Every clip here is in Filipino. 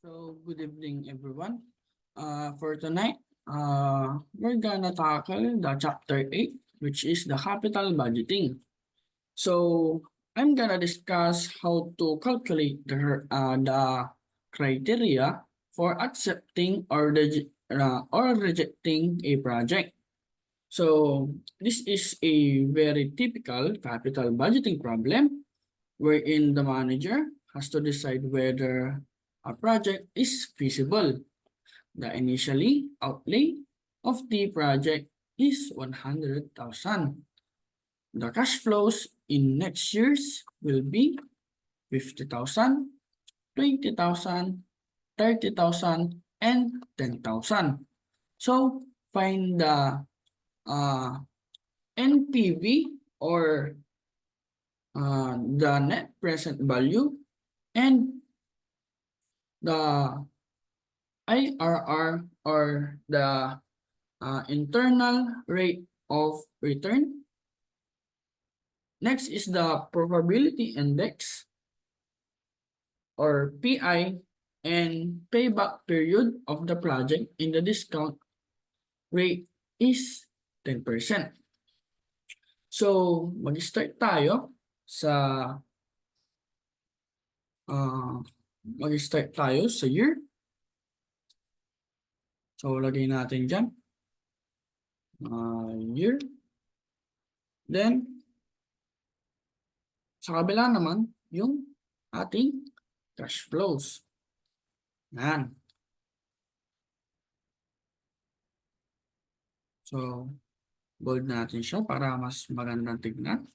So, good evening, everyone. For tonight, we're gonna tackle the chapter 8, which is the capital budgeting. So, I'm gonna discuss how to calculate the criteria for accepting or rejecting a project. So, this is a very typical capital budgeting problem wherein the manager has to decide whether a project is feasible. The initially outlay of the project is 100,000. The cash flows in next year's will be 50,000, 20,000, 30,000, and 10,000. So find the uh, NPV or the net present value and the IRR or the internal rate of return. Next is the probability index or PI and payback period of the project in the discount rate is 10%. So, mag-start tayo sa year. So, lagay natin dyan. Year. Then, sa kabila naman, yung ating cash flows. Yan. So, bold natin siya para mas magandang tignan.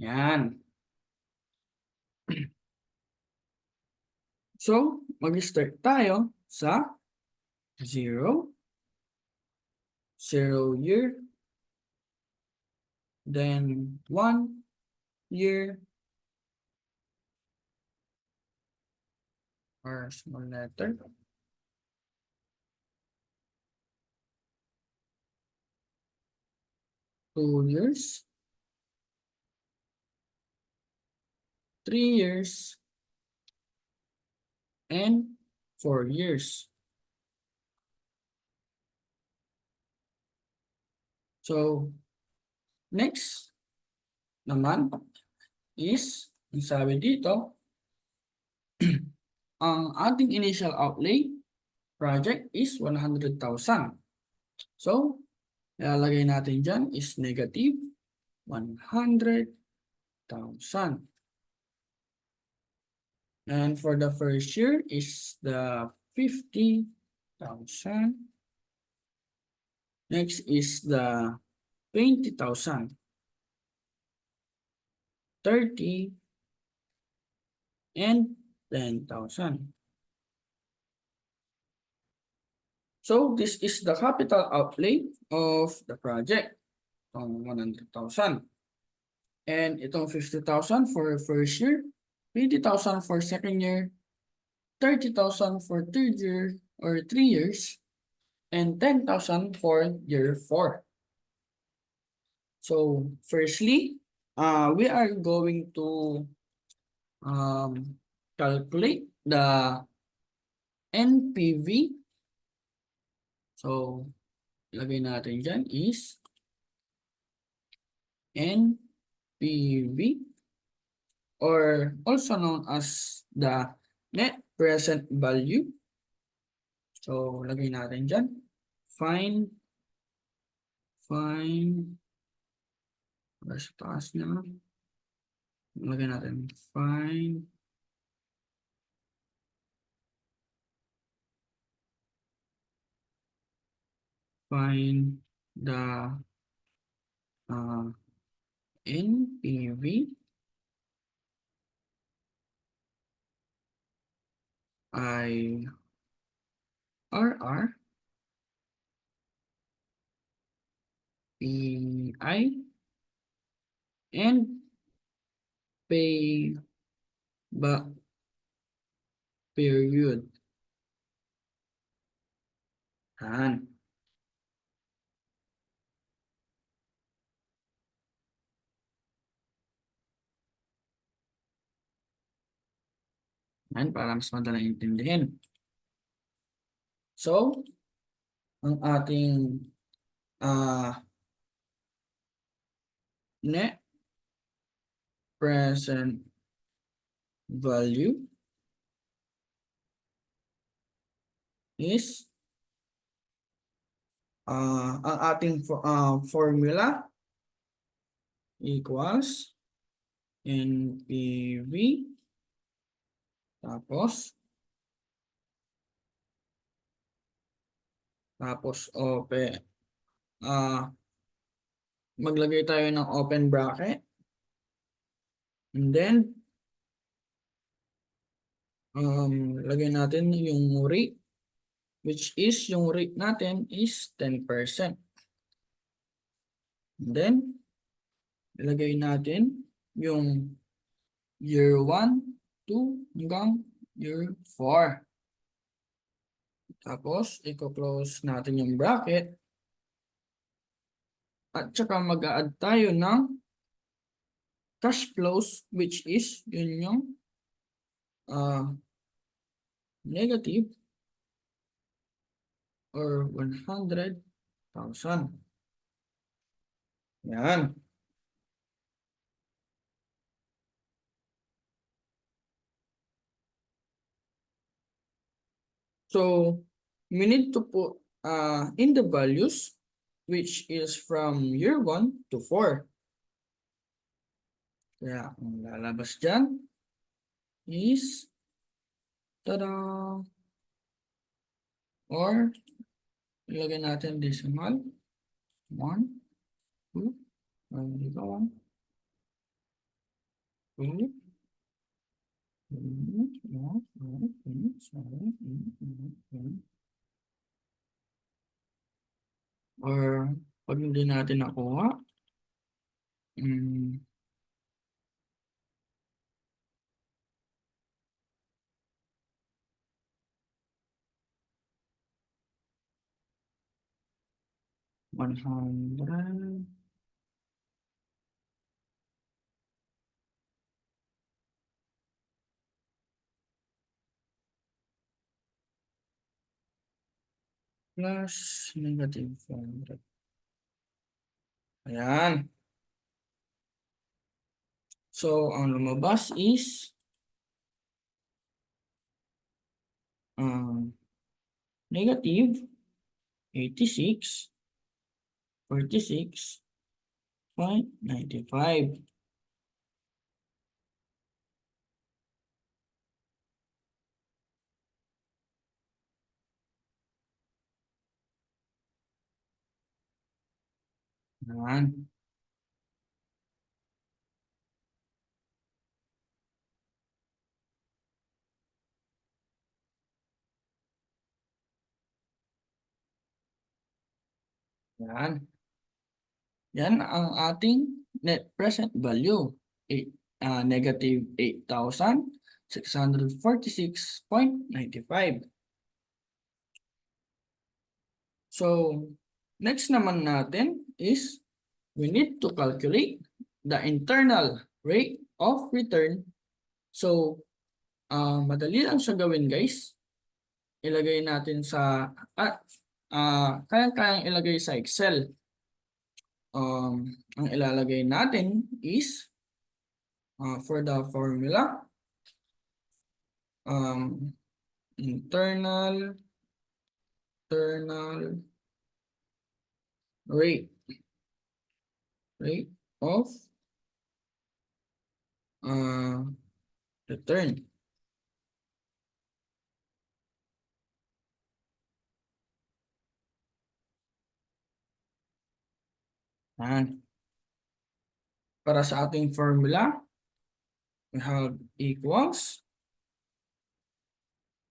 Yan. So, mag-start tayo sa 0, 0 year, then 1 year, or small letter, 2 years, 3 years, and 4 years. So, next naman is, ang sabi dito, ang ating initial outlay project is 100,000. So, ilalagay natin dyan is negative 100,000. And for the first year is the 50,000. Next is the 20,000, 30, and 10,000. So this is the capital outlay of the project, itong 100,000. And itong 50,000 for first year, 20,000 for second year, 30,000 for third year or 3 years, and 10,000 for year 4. So firstly, we are going to calculate the NPV. So, lagay natin dyan is NPV or also known as the net present value. So, lagay natin dyan. Find sa taas niya. Lagay natin find the NPV IRR PI and payback period. Yan. Yan, para mas madaling intindihin. So, ang ating net present value is ang ating formula equals NPV tapos open maglagay tayo ng open bracket and then lagay natin yung rate, which is yung rate natin is 10%. And then ilagay natin yung year 1, 2 hanggang year 4. Tapos i-close natin yung bracket at saka mag-a-add tayo ng cash flows, which is yun yung negative or 100,000. Yan. So we need to put in the values, which is from year 1 to 4. Kaya ang lalabas dyan is tada! Or ilagay natin decimal 1, 2, dito 1, 2, or pag hindi natin nakuha, 100 plus negative 400. Ayan. So, ang lumabas is negative 86.95. Ayan. Yan. Yan ang ating net present value. Negative 8,646.95. So, next naman natin is we need to calculate the internal rate of return. So, madali lang siya gawin, guys. Ilagay natin sa kayang-kayang ilagay sa Excel. Ang ilalagay natin is for the formula internal rate of return. Para sa ating formula, we have equals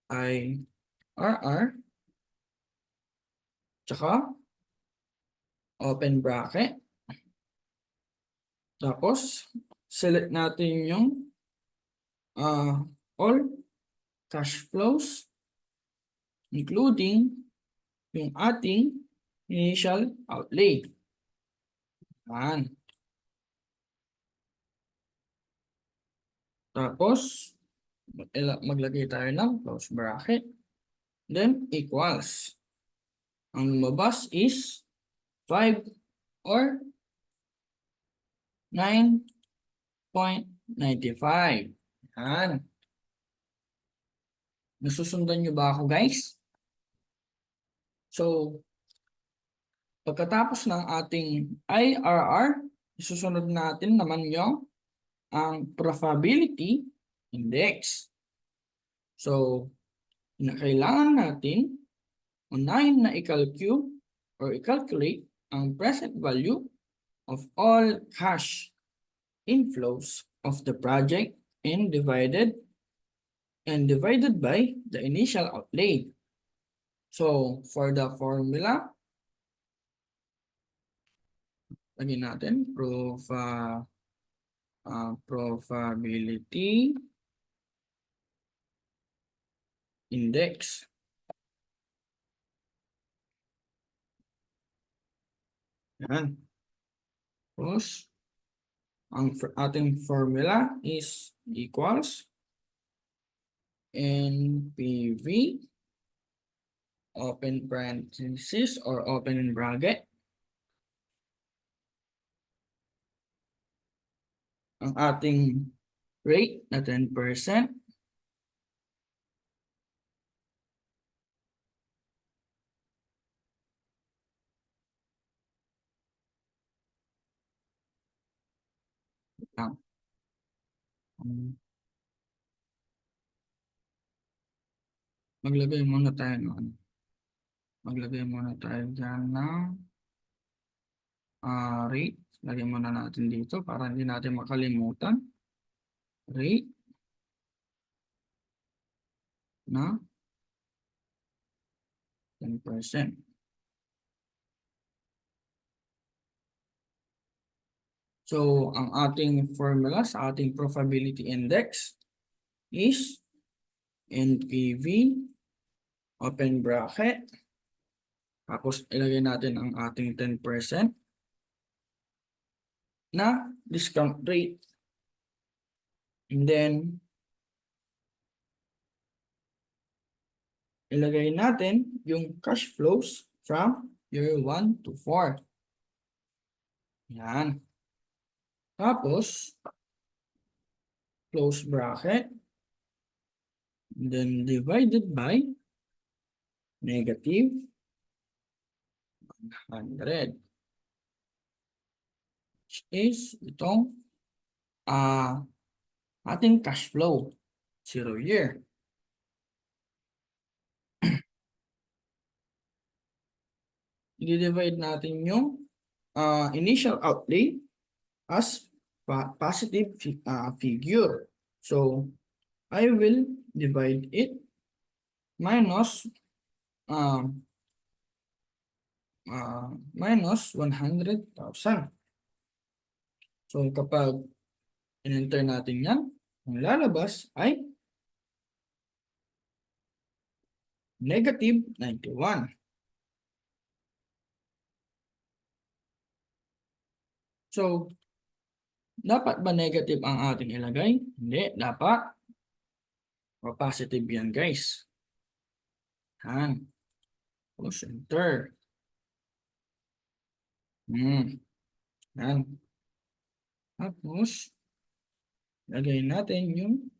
IRR tsaka open bracket. Tapos, select natin yung all cash flows including yung ating initial outlay. Yan. Tapos, Maglagay tayo ng close bracket, then equals. Ang lumabas is 5 or 9.95. Yan. Nasusundan nyo ba ako, guys? So, pagkatapos ng ating IRR, isusunod natin naman yung ang probability index. So, kailangan natin unahin na i-calculate ang present value of all cash inflows of the project and divided by the initial outlay. So, for the formula, lagyan natin probability index. Yan. Tapos, ang ating formula is equals NPV, open parenthesis or open bracket, ang ating rate na 10%, maglagay muna tayo ng dyan ng rate. Lagyan muna natin dito para hindi natin makalimutan. Rate na 10%. So, ang ating formula sa ating probability index is NPV, open bracket, tapos ilagay natin ang ating 10% na discount rate. And then, ilagay natin yung cash flows from year 1 to 4. Yan. Tapos, close bracket, and then divided by negative 100. Which is itong ating cash flow, 0 year. I-divide natin yung initial outlay as positive figure. So, I will divide it minus 100,000. So, kapag in-enter natin yan, ang lalabas ay negative 91. So, dapat ba negative ang ating ilagay? Hindi, dapat positive yan, guys. Yan. Push enter. Yan. Tapos, lagay natin yung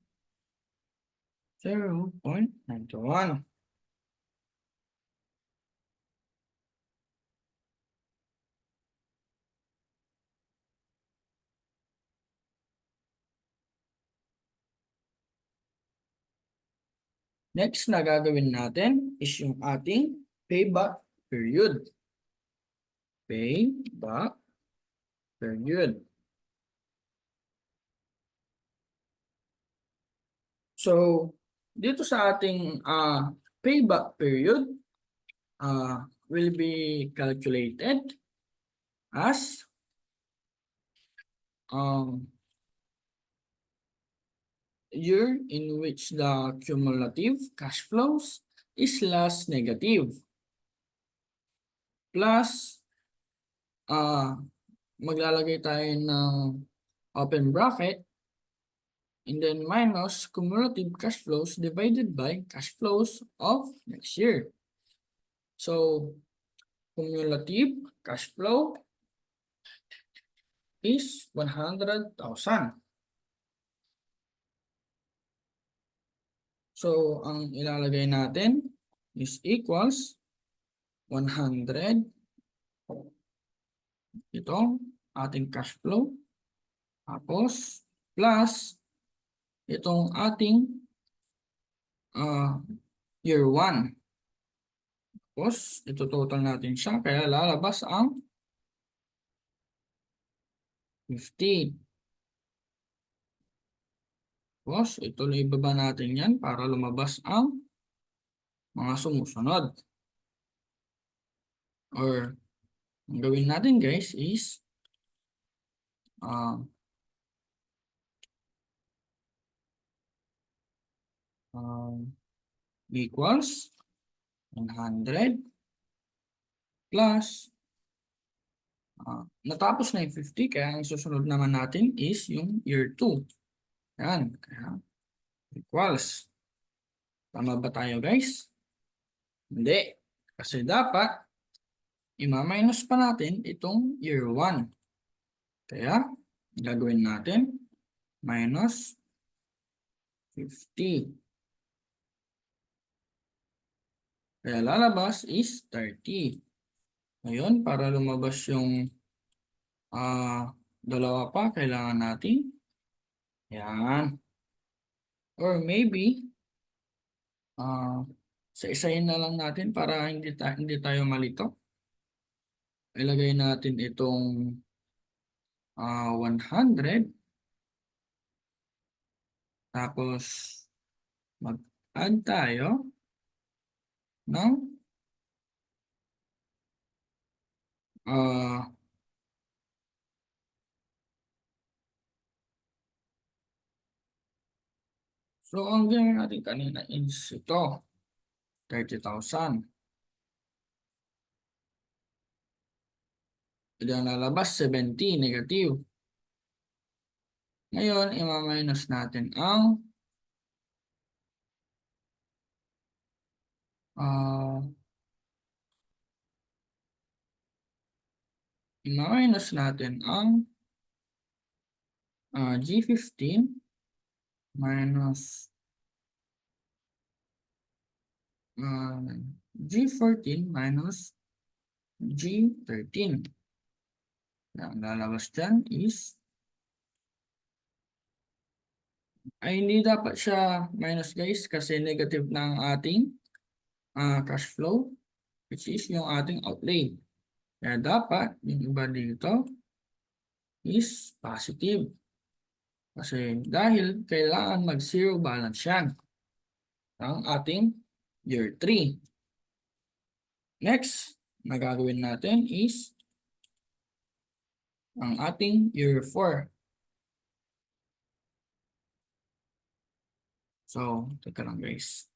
0.91. Next na gagawin natin is yung ating payback period. Payback period. So, dito sa ating payback period will be calculated as year in which the cumulative cash flows is less negative. Plus, maglalagay tayo ng open bracket and then minus cumulative cash flows divided by cash flows of next year. So, cumulative cash flow is 100,000. So, ang ilalagay natin is equals 100. Itong ating cash flow. Tapos, plus itong ating year 1. Tapos, ito total natin siya. Kaya lalabas ang 50. Tapos, ito na ibaba natin yan para lumabas ang mga sumusunod. Or, ang gawin natin guys is equals 100 plus natapos na yung 50, kaya ang susunod naman natin is yung year 2. Yan, kaya equals. Tama ba tayo guys? Hindi. Kasi dapat ima-minus pa natin itong year 1. Kaya gagawin natin minus 50. Kaya lalabas is 30. Ngayon, para lumabas yung dalawa pa, kailangan natin yan. Or maybe isa-isahin na lang natin para hindi tayo malito. Ilagay natin itong 100. Tapos mag-add tayo ng so ang gawin natin kanina is ito 30,000. Ito ang lalabas 70 negative. Ngayon i-minus natin ang i-minus natin ang G15 minus G14 minus G13. Ang lalabas dyan is ay hindi dapat siya minus guys kasi negative na ang ating cash flow, which is yung ating outlay. Kaya dapat yung iba dito is positive. Kasi dahil kailangan mag-zero balance yan ang ating year 3. Next na gagawin natin is ang ating year 4. So, teka lang guys.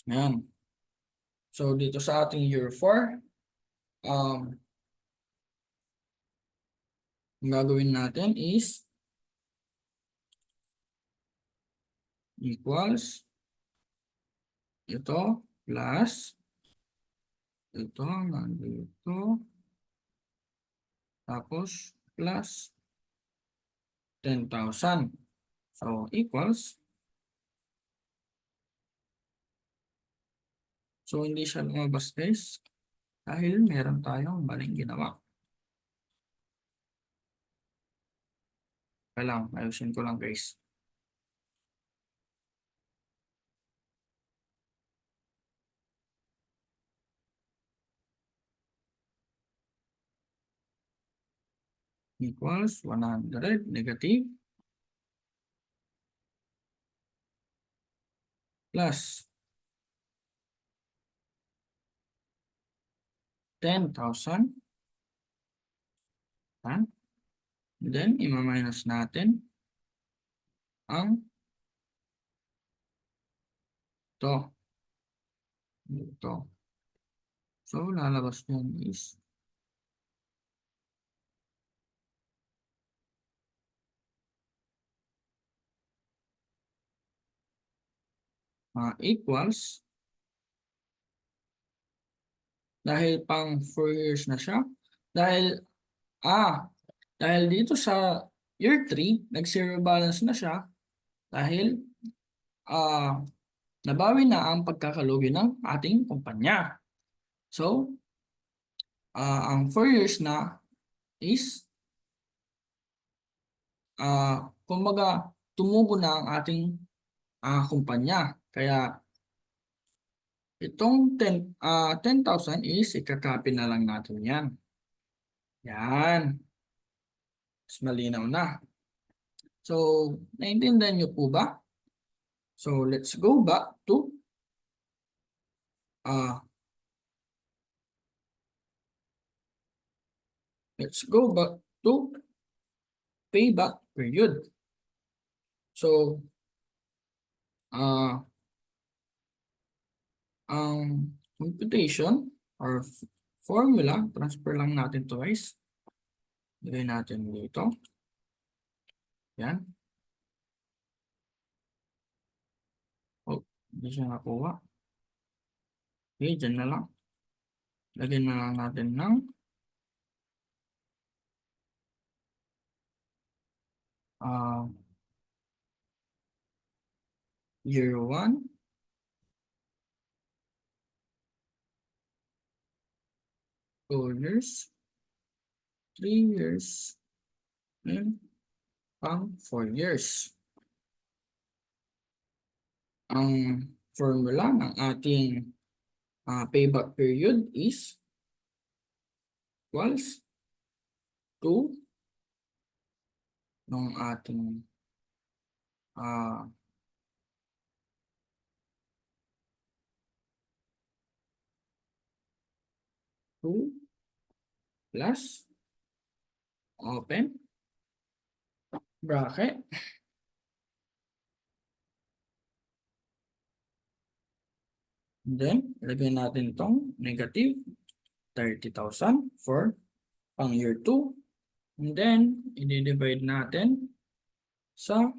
Ayan. So, dito sa ating year 4, ang gagawin natin is equals ito plus ito nandito tapos plus 10,000. So, equals. So, hindi siya lumabas guys dahil meron tayong maling ginawa. Kaya lang, ayusin ko lang guys. Equals 100 negative plus 10,000. Then, ima-minus natin ang ito. So, lalabas yan is equals, dahil pang 4 years na siya, dahil dito sa year 3, nag-zero balance na siya dahil nabawi na ang pagkakalugi ng ating kumpanya. So, ang 4 years na is kumbaga tumubo na ang ating kumpanya. Kaya itong 10,000 is ikakopy na lang natin yan. Yan. Mas malinaw na. So, naintindihan niyo po ba? So, let's go back to payback period. So, ang computation or formula, transfer lang natin to guys. Lagay natin dito. Yan. Oh, hindi siya nakuha. Okay, dyan na lang. Lagyan na lang natin ng year 1, 2 years, 3 years, and 4 years. Ang formula ng ating payback period is equals to ng ating 2 plus open bracket then ilagay natin itong negative 30,000 for pang year 2 and then i-divide natin sa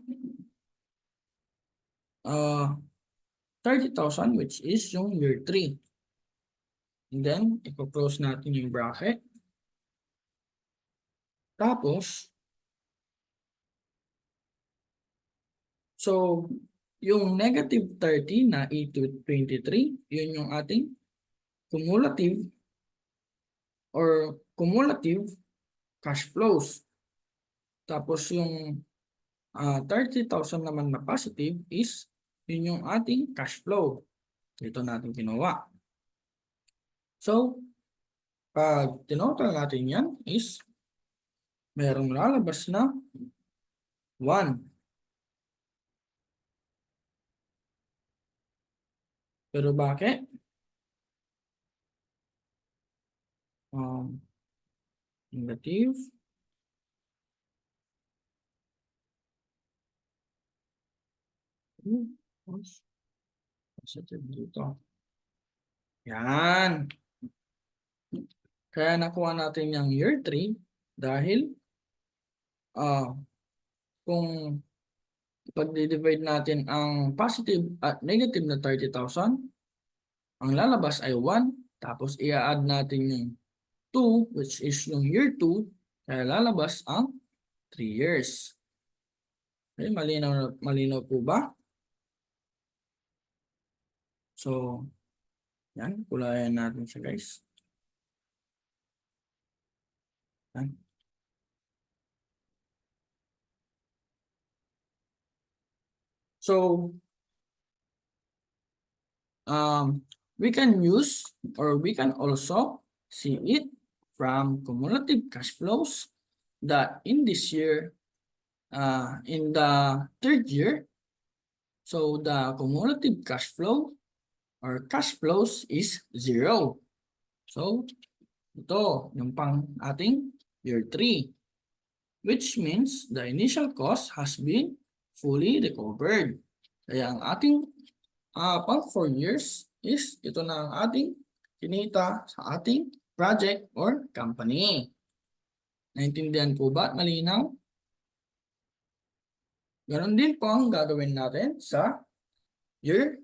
30,000 which is yung year 3 and then i-close natin yung bracket tapos so yung negative 30 na E23, yun yung ating cumulative cash flows. Tapos yung 30,000 naman na positive is yun yung ating cash flow. Ito natin ginawa. So, pag tinotal natin yan is merong lalabas na 1. Pero bakit? Negative. Positive dito. Yan. Kaya nakuha natin yung year 3 dahil kung pag-divide natin ang positive at negative na 30,000, ang lalabas ay 1, tapos i-add natin yung 2, which is yung year 2, kaya lalabas ang 3 years. Okay, malinaw po ba? So, yan, kulayan natin siya guys. Yan. So, we can use or we can also see it from cumulative cash flows that in this year, in the 3rd year, so the cumulative cash flow or cash flows is 0. So, ito yung pang ating year 3, which means the initial cost has been fully recovered. Kaya ang ating pang 4 years is ito na ang ating kinita sa ating project or company. Naintindihan po ba? Malinaw? Ganon din po ang gagawin natin sa year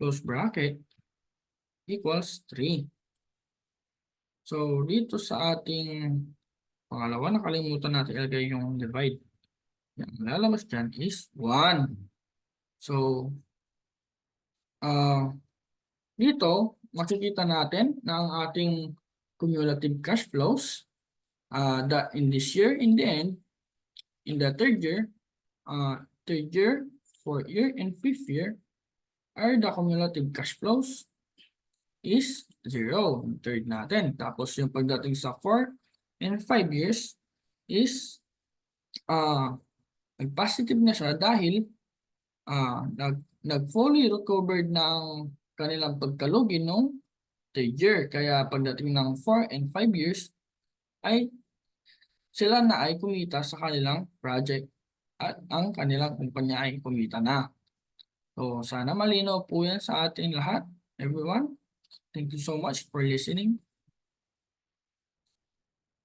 close bracket, equals 3. So, dito sa ating pangalawa, nakalimutan natin ilagay yung divide. Yung lalabas dyan is 1. So, dito, makikita natin na ang ating cumulative cash flows that in this year, in the end, in the third year, fourth year, and fifth year, are the cumulative cash flows is 0. Yung third natin. Tapos yung pagdating sa 4 and 5 years is nag-positive na siya dahil nag-fully recovered ng kanilang pagkalugi nung third year. Kaya pagdating ng 4 and 5 years ay sila na ay kumita sa kanilang project at ang kanilang kumpanya ay kumita na. So sana malinaw po yan sa ating lahat, everyone. Thank you so much for listening.